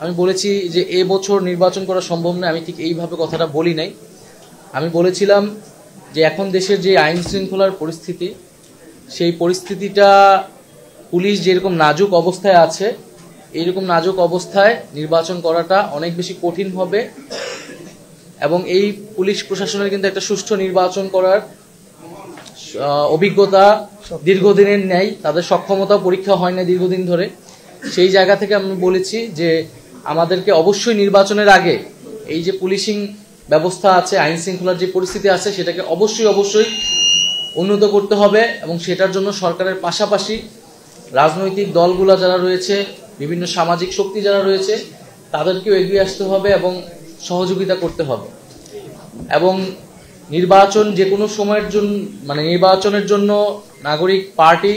আমি বলেছি যে এবছর নির্বাচন করা সম্ভব নয়, আমি ঠিক এইভাবে কথাটা বলি নাই। আমি বলেছিলাম যে এখন দেশের যে আইন শৃঙ্খলার পরিস্থিতি, সেই পরিস্থিতিটা পুলিশ যেরকম নাজুক অবস্থায় আছে, এইরকম নাজুক অবস্থায় নির্বাচন করাটা অনেক বেশি কঠিন হবে এবং এই পুলিশ প্রশাসনের কিন্তু একটা সুষ্ঠু নির্বাচন করার অভিজ্ঞতা দীর্ঘদিনের নেই, তাদের সক্ষমতা পরীক্ষা হয় না দীর্ঘদিন ধরে। সেই জায়গা থেকে আমি বলেছি যে আমাদেরকে অবশ্যই নির্বাচনের আগে এই যে পুলিশিং ব্যবস্থা আছে, আইন শৃঙ্খলার যে পরিস্থিতি আছে, সেটাকে অবশ্যই উন্নত করতে হবে এবং সেটার জন্য সরকারের পাশাপাশি রাজনৈতিক দলগুলো যারা রয়েছে, বিভিন্ন সামাজিক শক্তি যারা রয়েছে, তাদেরকেও এগিয়ে আসতে হবে এবং সহযোগিতা করতে হবে। এবং নির্বাচন যে কোনো সময়ের জন্য, নির্বাচনের জন্য নাগরিক পার্টি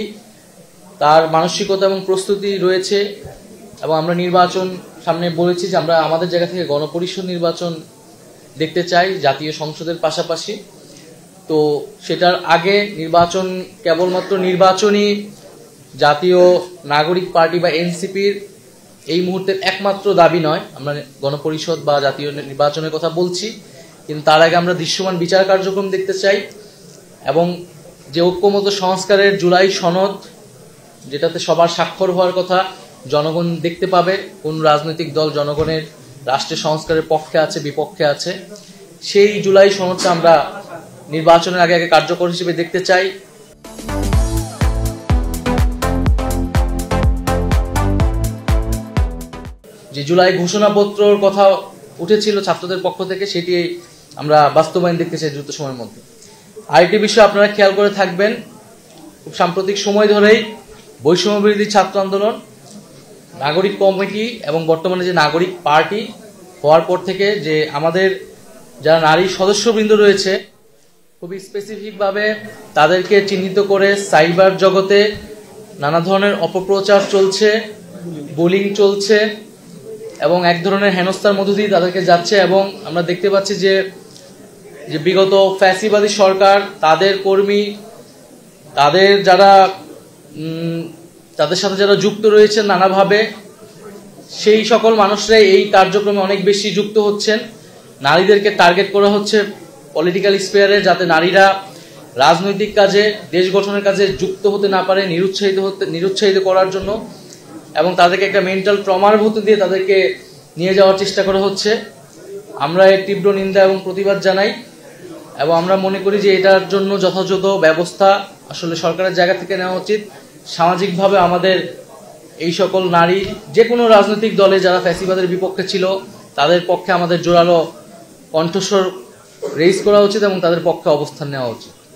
তার মানসিকতা এবং প্রস্তুতি রয়েছে এবং আমরা নির্বাচন সামনে বলেছি যে আমরা আমাদের জায়গা থেকে গণপরিষদ নির্বাচন দেখতে চাই জাতীয় সংসদের পাশাপাশি। তো সেটার আগে নির্বাচন কেবলমাত্র নির্বাচনী জাতীয় নাগরিক পার্টি বা এনসিপির এই মুহূর্তের একমাত্র দাবি নয়। আমরা গণপরিষদ বা জাতীয় নির্বাচনের কথা বলছি, কিন্তু তার আগে আমরা দৃশ্যমান বিচার কার্যক্রম দেখতে চাই এবং যে ঐক্যমত্য সংস্কারের জুলাই সনদ, যেটাতে সবার স্বাক্ষর হওয়ার কথা, জনগণ দেখতে পাবে কোন রাজনৈতিক দল জনগণের রাষ্ট্রের সংস্কারের পক্ষে আছে বিপক্ষে আছে, সেই জুলাই সনদটা আমরা নির্বাচনের আগে কার্যকর হিসেবে দেখতে চাই। যে জুলাই ঘোষণাপত্রর কথা উঠেছিল ছাত্রদের পক্ষ থেকে, সেটি আমরা বাস্তবায়ন দেখতে চাই দ্রুত সময়ের মধ্যে। আরেকটি বিষয় আপনারা খেয়াল করে থাকবেন, খুব সাম্প্রতিক সময় ধরেই বৈষম্য বিরোধী ছাত্র আন্দোলন, নাগরিক কমিটি এবং বর্তমানে যে নাগরিক পার্টি হওয়ার পর থেকে যে আমাদের যারা নারী সদস্যবৃন্দ রয়েছে, খুবই স্পেসিফিকভাবে তাদেরকে চিহ্নিত করে সাইবার জগতে নানা ধরনের অপপ্রচার চলছে, বুলিং চলছে এবং এক ধরনের হেনস্থার মধ্য দিয়ে তাদেরকে যাচ্ছে। এবং আমরা দেখতে পাচ্ছি যে বিগত ফ্যাসিবাদী সরকার, তাদের কর্মী, তাদের সাথে যারা যুক্ত রয়েছে নানাভাবে, সেই সকল মানুষরাই এই কার্যক্রমে অনেক বেশি যুক্ত হচ্ছেন। নারীদেরকে টার্গেট করা হচ্ছে পলিটিক্যাল স্পেয়ারে, যাতে নারীরা রাজনৈতিক কাজে, দেশ গঠনের কাজে যুক্ত হতে না পারে, নিরুৎসাহিত করার জন্য, এবং তাদেরকে একটা মেন্টাল ট্রমার ভূত দিয়ে তাদেরকে নিয়ে যাওয়ার চেষ্টা করা হচ্ছে। আমরা এর তীব্র নিন্দা এবং প্রতিবাদ জানাই এবং আমরা মনে করি যে এটার জন্য যথাযথ ব্যবস্থা আসলে সরকারের জায়গা থেকে নেওয়া উচিত। সামাজিকভাবে আমাদের এই সকল নারী, যে কোনো রাজনৈতিক দলে যারা ফ্যাসিবাদের বিপক্ষে ছিল, তাদের পক্ষে আমাদের জোরালো কণ্ঠস্বর রেইজ করা উচিত এবং তাদের পক্ষে অবস্থান নেওয়া উচিত।